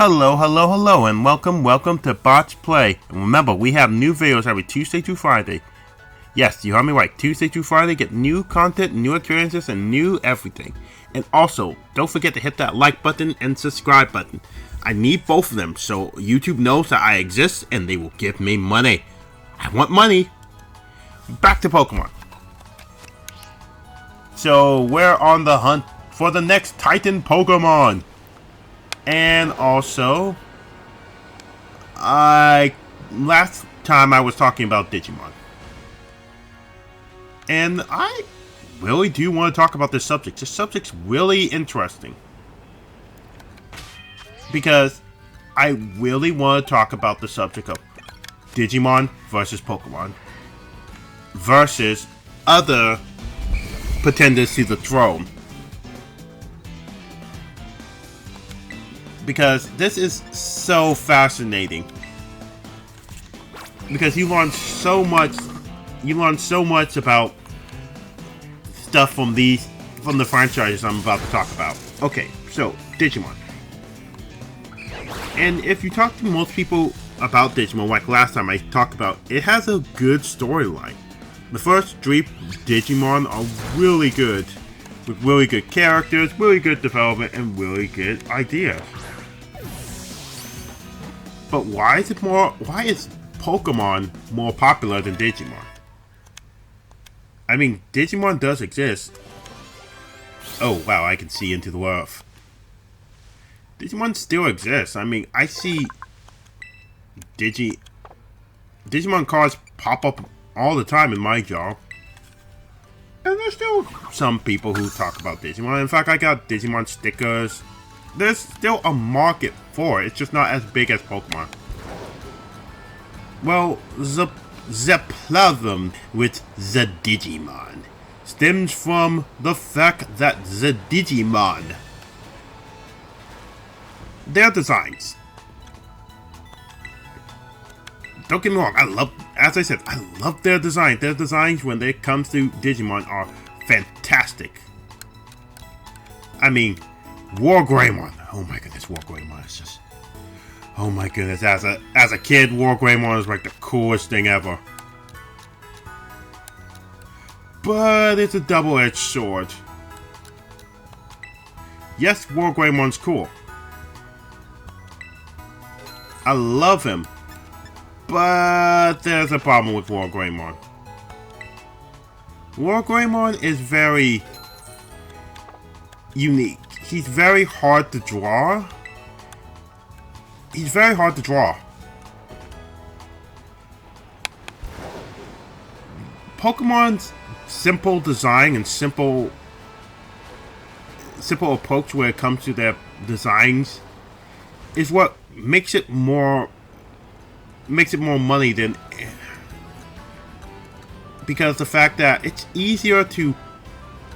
Hello, hello, hello, and welcome to Botch Play. And remember, we have new videos every Tuesday through Friday. Yes, you heard me right. Tuesday through Friday, get new content, new experiences, and new everything. And also, don't forget to hit that like button and subscribe button. I need both of them so YouTube knows that I exist and they will give me money. I want money. Back to Pokemon. So, we're on the hunt for the next Titan Pokemon. And also, last time I was talking about Digimon. And I really do want to talk about this subject. This subject's really interesting. Because I really want to talk about the subject of Digimon versus Pokemon. Versus other pretenders to the throne. Because this is so fascinating. Because you learn so much about stuff from the franchises I'm about to talk about. Okay, so Digimon. And if you talk to most people about Digimon, like last time I talked about, it has a good storyline. The first three Digimon are really good, with really good characters, really good development, and really good ideas. But why is Pokemon more popular than Digimon? I mean, Digimon does exist. Oh wow, I can see into the earth. Digimon still exists. I mean, I see Digimon cards pop up all the time in my job. And there's still some people who talk about Digimon. In fact, I got Digimon stickers. There's still a market for it. It's just not as big as Pokemon. Well, the problem with the Digimon stems from the fact that the Digimon, their designs. Don't get me wrong, I love their design. Their designs when it comes to Digimon are fantastic. I mean, Wargreymon. Oh my goodness, Wargreymon is just... Oh my goodness, as a kid, Wargreymon is like the coolest thing ever. But it's a double-edged sword. Yes, Wargreymon's cool. I love him. But there's a problem with Wargreymon. Wargreymon is very unique. He's very hard to draw. Pokemon's simple design and simple approach when it comes to their designs is what makes it more money than, because the fact that it's easier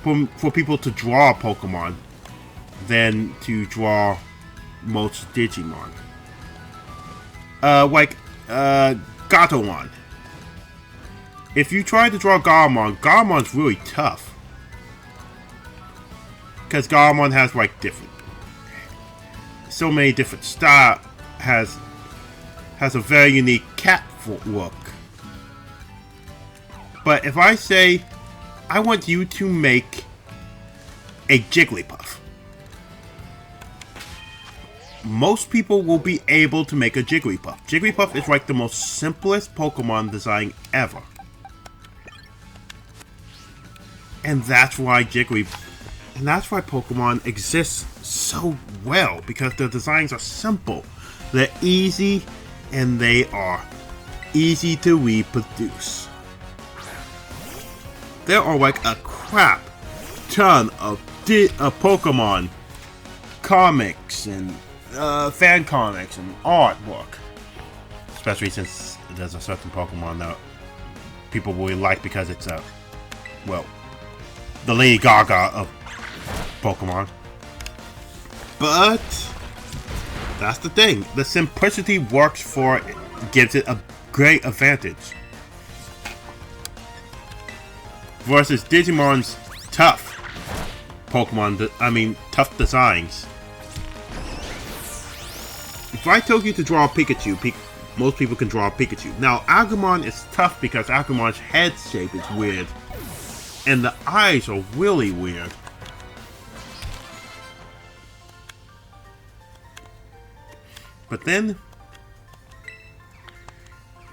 for people to draw Pokemon than to draw most Digimon. Like Gatomon. If you try to draw Garamon's really tough. Because Garamon has like so many different styles. Has a very unique cat look. But if I say, I want you to make a Jigglypuff, most people will be able to make a Jigglypuff. Jigglypuff is like the most simplest Pokemon design ever. And that's why Pokemon exists so well, because their designs are simple. They're easy, and they are easy to reproduce. There are like a crap ton of Pokemon comics and fan comics and artwork. Especially since there's a certain Pokemon that people really like because it's the Lady Gaga of Pokemon. But that's the thing. The simplicity gives it a great advantage. Versus Digimon's tough tough designs. if I told you to draw a Pikachu, most people can draw a Pikachu. Now, Agumon is tough because Agumon's head shape is weird. And the eyes are really weird.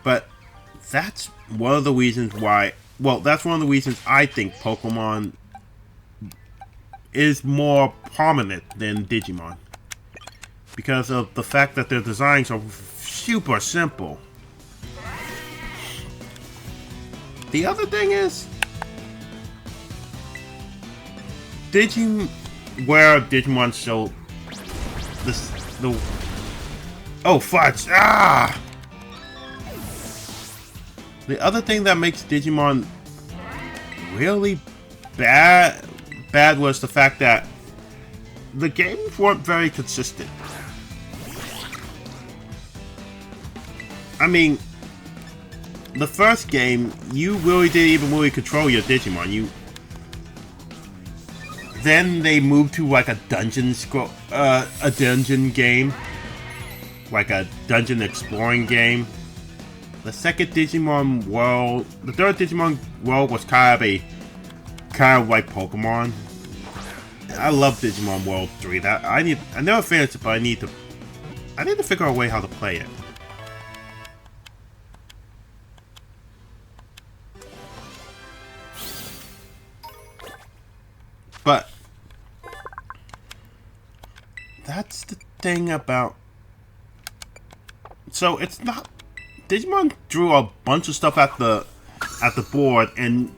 But that's one of the reasons why, well, that's one of the reasons I think Pokemon is more prominent than Digimon. Because of the fact that their designs are super simple. The other thing is, Digimon show oh fudge! Ah! The other thing that makes Digimon really bad was the fact that the games weren't very consistent. I mean, the first game, you really didn't even really control your Digimon. Then they moved to like a dungeon game, like a dungeon exploring game. The third Digimon world was kind of like Pokemon. I love Digimon World 3. I never finished it, but I need to figure out a way how to play it. But that's the thing about. So it's not. Digimon drew a bunch of stuff at the board, and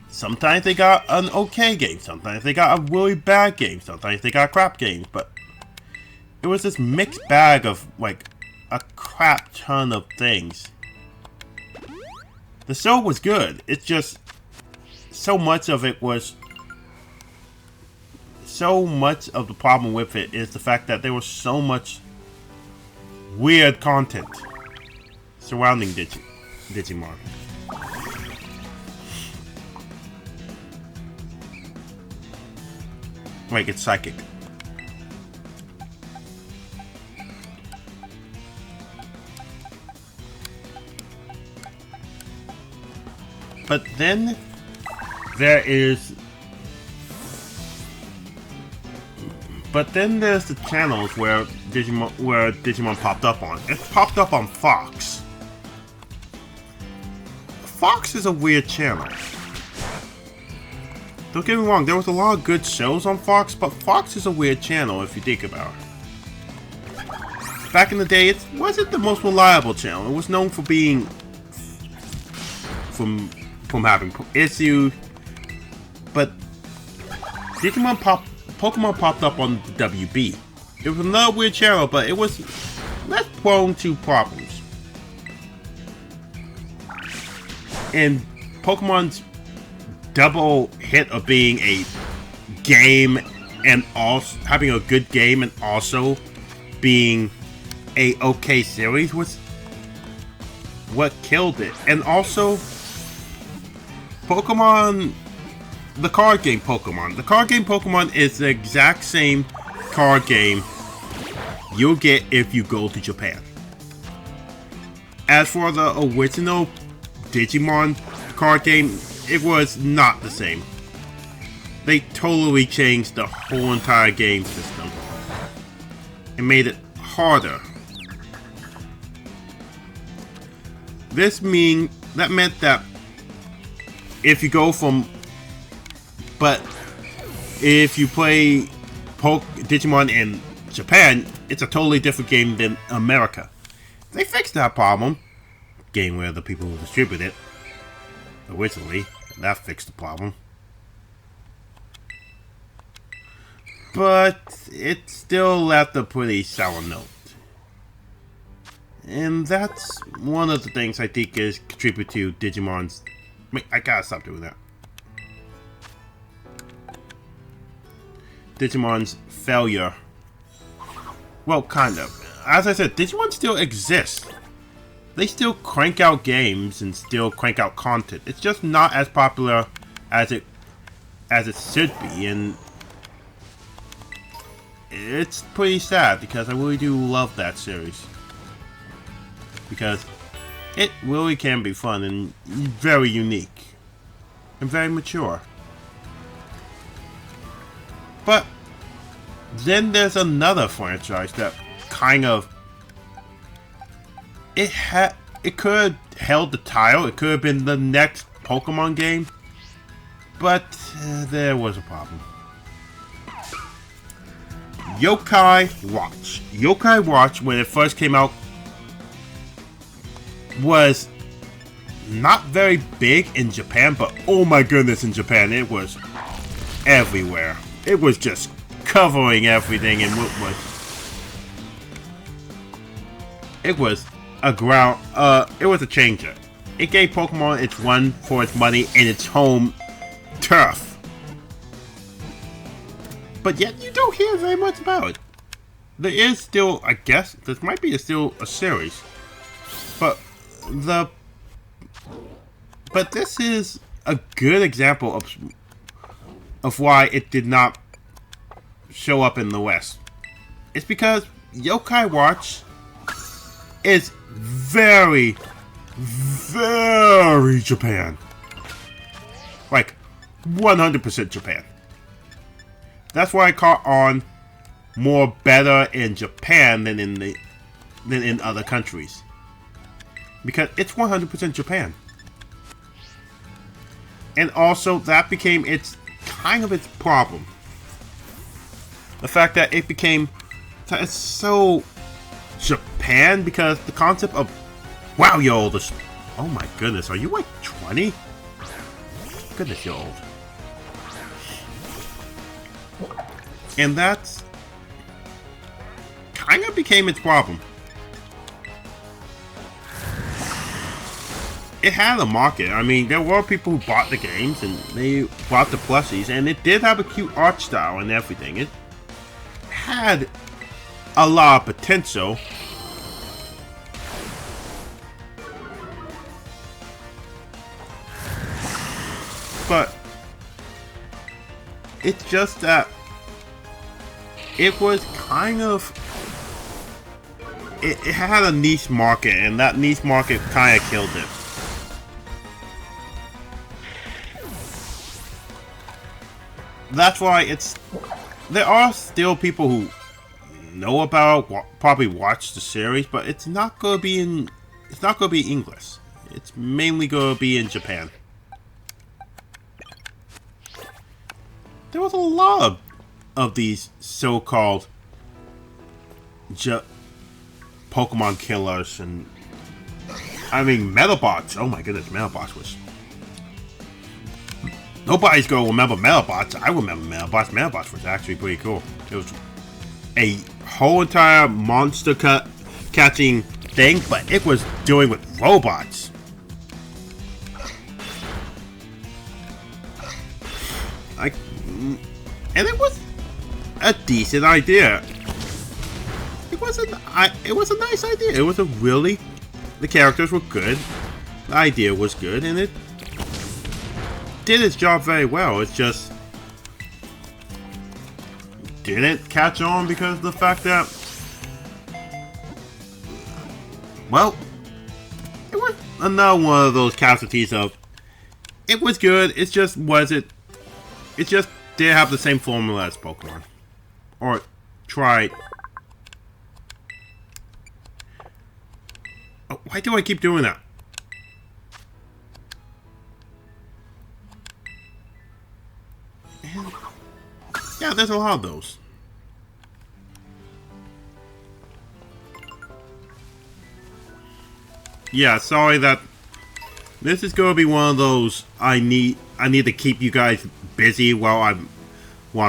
sometimes they got an okay game, sometimes they got a really bad game, sometimes they got crap games. But it was this mixed bag of like a crap ton of things. The show was good. It's just so much of it was. So much of the problem with it is the fact that there was so much weird content surrounding Digimon. Like it's psychic. But then there's the channels where Digimon popped up on. It popped up on Fox. Fox is a weird channel. Don't get me wrong, there was a lot of good shows on Fox, but Fox is a weird channel if you think about it. Back in the day, it wasn't the most reliable channel. It was known for being from having issues, but Pokemon popped up on the WB. It was another weird channel, but it was less prone to problems. And Pokemon's double hit of being a game and also having a good game and also being a okay series was what killed it. And also, Pokemon. The card game Pokemon. The card game Pokemon is the exact same card game you'll get if you go to Japan. As for the original Digimon card game, it was not the same. They totally changed the whole entire game system and made it harder. That meant that if you go from But if you play Digimon in Japan, it's a totally different game than America. They fixed that problem. Game where the people who distribute it originally, and that fixed the problem. But it still left a pretty sour note. And that's one of the things I think is contribute to Digimon's. I gotta stop doing that. Digimon's failure. Well, kind of. As I said, Digimon still exists. They still crank out games and still crank out content. It's just not as popular as it should be, and it's pretty sad because I really do love that series. Because it really can be fun and very unique. And very mature. But then there's another franchise that kind of... It could have held the title. It could have been the next Pokemon game. But there was a problem. Yokai Watch. Yokai Watch, when it first came out, was not very big in Japan, but oh my goodness, in Japan it was everywhere. It was just covering everything, and it was a changer. It gave Pokemon its run for its money in its home turf. But yet you don't hear very much about it. There is still, I guess, there might be still a series. But this is a good example of why it did not show up in the West. It's because Yokai Watch is very, very Japan. Like 100% Japan. That's why I caught on more better in Japan than in other countries. Because it's 100% Japan. And also that became its problem. The fact that it's so Japan, because the concept of, wow, you're old. Oh my goodness, are you like 20? Goodness, you're old. And that's kind of became its problem. It had a market. I mean, there were people who bought the games and they bought the plushies, and it did have a cute art style and everything. It had a lot of potential. But it's just that it was kind of... It had a niche market, and that niche market kind of killed it. That's why there are still people who know about, probably watch the series, but it's not gonna be English. It's mainly gonna be in Japan. There was a lot of these so-called Pokemon killers, and I mean Metabots. Oh my goodness, Metabots was... Nobody's gonna remember Metabots. I remember Metabots. Metabots was actually pretty cool. It was a whole entire monster catching thing, but it was dealing with robots. And it was a decent idea. It was a nice idea. It was the characters were good. The idea was good, and it did its job very well. It's just didn't catch on because of the fact that, well, it was another one of those casualties of, it was good, it just didn't have the same formula as Pokemon. Or tried. Oh, why do I keep doing that? And, yeah, there's a lot of those. Yeah, sorry that this is gonna be one of those I need to keep you guys busy while I'm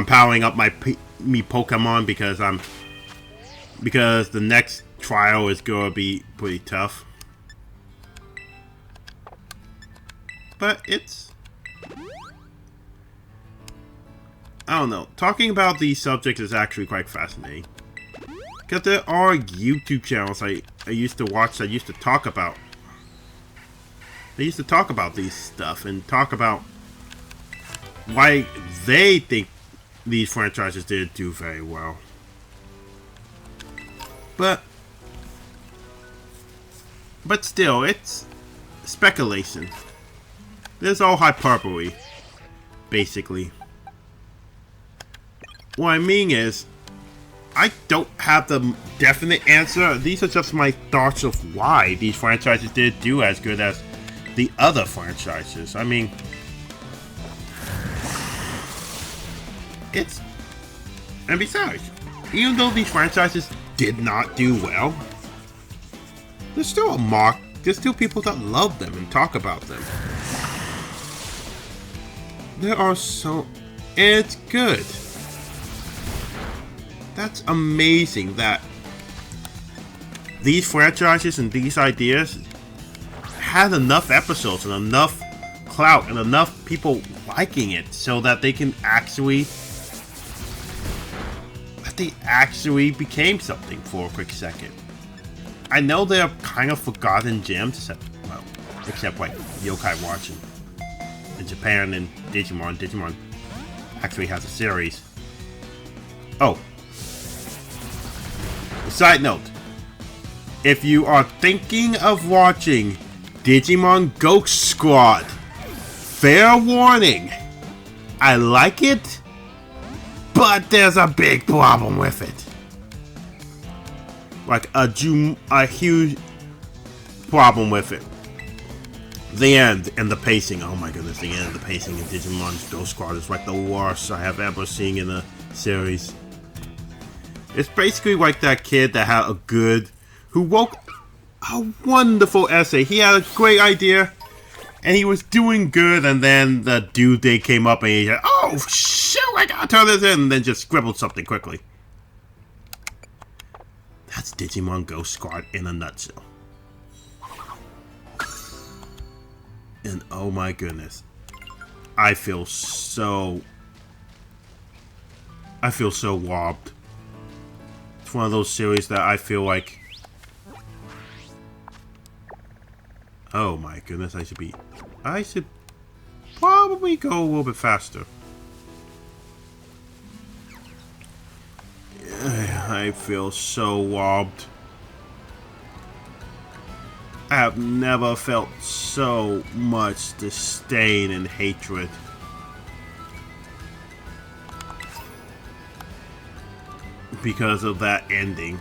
powering up my Pokemon, because the next trial is gonna be pretty tough. But I don't know. Talking about these subjects is actually quite fascinating. Because there are YouTube channels I used to watch that used to talk about. They used to talk about these stuff and talk about why they think these franchises didn't do very well. But still, it's speculation. There's all hyperbole, basically. What I mean is, I don't have the definite answer. These are just my thoughts of why these franchises didn't do as good as the other franchises. I mean, and besides, even though these franchises did not do well, there's still there's still people that love them and talk about them. It's good. That's amazing that these franchises and these ideas had enough episodes and enough clout and enough people liking it so that they actually became something for a quick second. I know they're kind of forgotten gems, except like Yokai Watch in Japan and Digimon. Digimon actually has a series. Oh. Side note. If you are thinking of watching Digimon Ghost Squad, fair warning. I like it, but there's a big problem with it. Like a huge problem with it. The end and the pacing. Oh my goodness, the end and the pacing in Digimon Ghost Squad is like the worst I have ever seen in a series. It's basically like that kid that had who wrote a wonderful essay. He had a great idea, and he was doing good, and then the due date came up, and he said, "Oh shoot, I gotta turn this in," and then just scribbled something quickly. That's Digimon Ghost Squad in a nutshell. And oh my goodness, I feel so robbed. It's one of those series that I feel like, oh my goodness, I should probably go a little bit faster. I feel so robbed. I have never felt so much disdain and hatred. Because of that ending.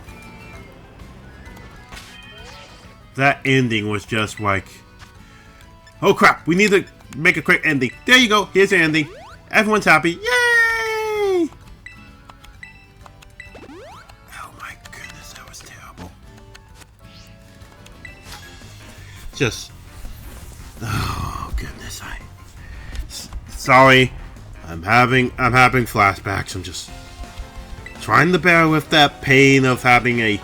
That ending was just like, oh crap, we need to make a quick ending. There you go, here's the ending. Everyone's happy. Yay! Oh my goodness, that was terrible. Oh goodness, sorry. I'm having flashbacks. I'm just trying to bear with that pain of having a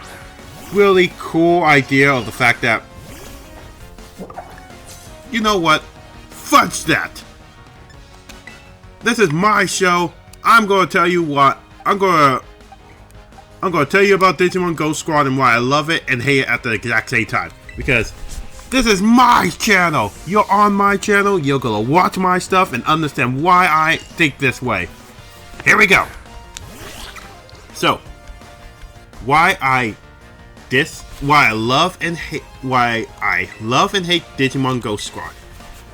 really cool idea of the fact that, you know what? Fudge that! This is my show. I'm going to tell you what. I'm going to tell you about Digimon Ghost Squad and why I love it and hate it at the exact same time. Because this is my channel. You're on my channel. You're going to watch my stuff and understand why I think this way. Here we go. So, why I love and hate Digimon Ghost Squad.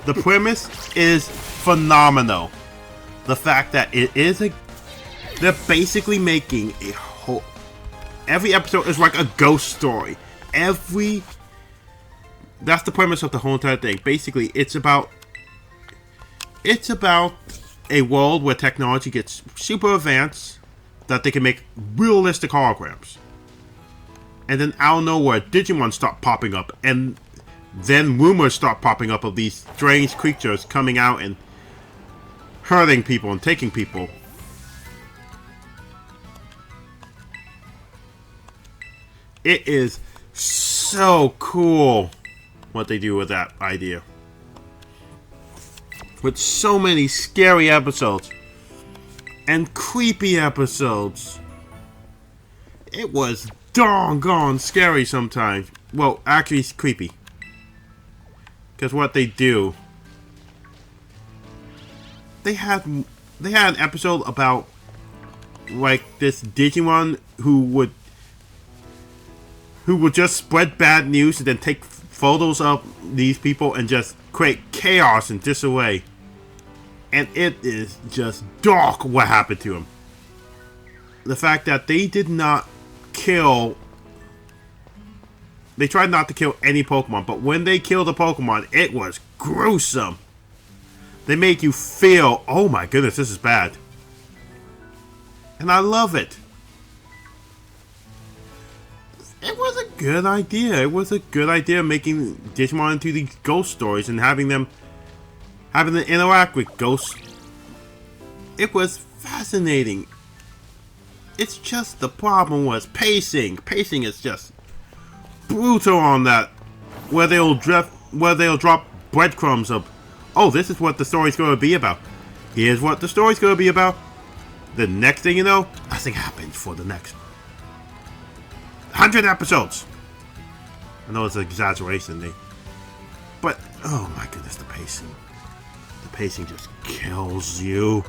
The premise is phenomenal. The fact that they're basically making a whole, every episode is like a ghost story. That's the premise of the whole entire thing. Basically, it's about a world where technology gets super advanced, that they can make realistic holograms. And then out of nowhere, Digimon start popping up, and then rumors start popping up of these strange creatures coming out and hurting people and taking people. It is so cool what they do with that idea. With so many scary episodes and creepy episodes. It was doggone scary sometimes. Well, actually it's creepy. Because what they do, they had an episode about like this Digimon who who will just spread bad news and then take photos of these people and just create chaos and disarray. And it is just dark what happened to him. The fact that they did not kill... They tried not to kill any Pokemon, but when they killed a Pokemon, it was gruesome. They make you feel, oh my goodness, this is bad. And I love it. It was a good idea. It was a good idea making Digimon into these ghost stories and having them interact with ghosts. It was fascinating. It's just the problem was pacing. Pacing is just brutal on that. Where they'll drop breadcrumbs of, oh, this is what the story's going to be about. Here's what the story's going to be about. The next thing you know, nothing happens for the next 100 episodes. I know it's an exaggeration, but oh my goodness, the pacing. The pacing just kills you.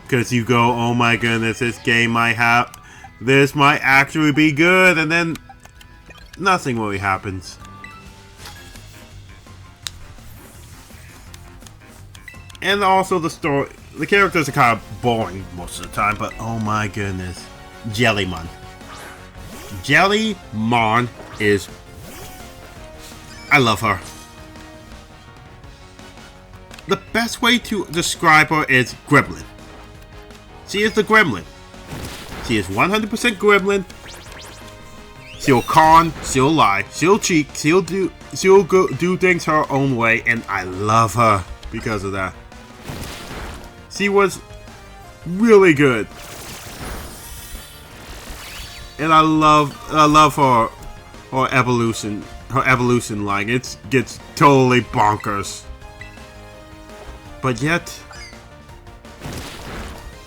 Because you go, oh my goodness, this might actually be good, and then nothing really happens. And also the characters are kind of boring most of the time, but oh my goodness. Jellymon. Jellymon is... I love her. The best way to describe her is Gremlin. She is the Gremlin. She is 100% Gremlin. She'll con, she'll lie, she'll cheat, she'll do things her own way, and I love her because of that. She was really good. And I love her evolution line. It gets totally bonkers. But yet,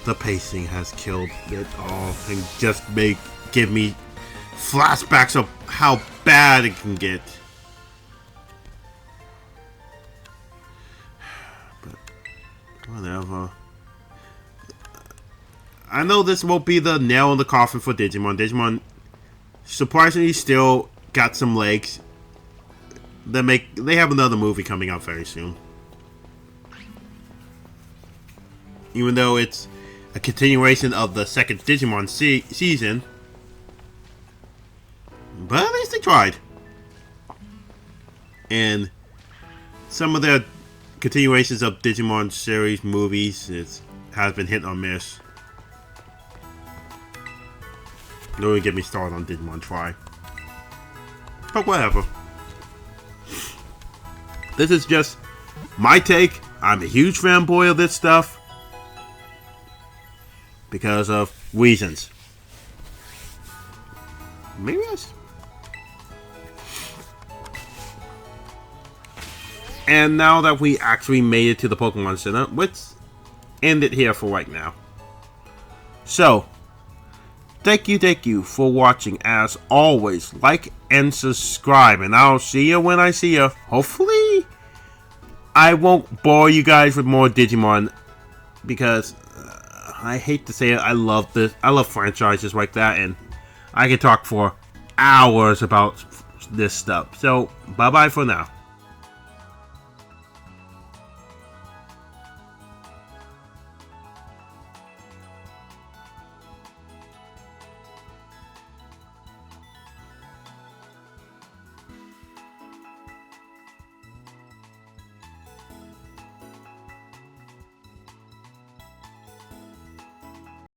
the pacing has killed it all and just give me flashbacks of how bad it can get. But whatever. I know this won't be the nail in the coffin for Digimon. Digimon surprisingly still got some legs. They have another movie coming out very soon. Even though it's a continuation of the second Digimon season. But at least they tried. And some of their continuations of Digimon series movies has been hit or miss. Don't even get me started on Digimon Try. But whatever. This is just my take. I'm a huge fanboy of this stuff. Because of reasons. Maybe yes. And now that we actually made it to the Pokemon Center, let's end it here for right now. So, thank you for watching. As always, like and subscribe, and I'll see you when I see you. Hopefully, I won't bore you guys with more Digimon, because I hate to say it, I love this. I love franchises like that, and I can talk for hours about this stuff. So, bye-bye for now.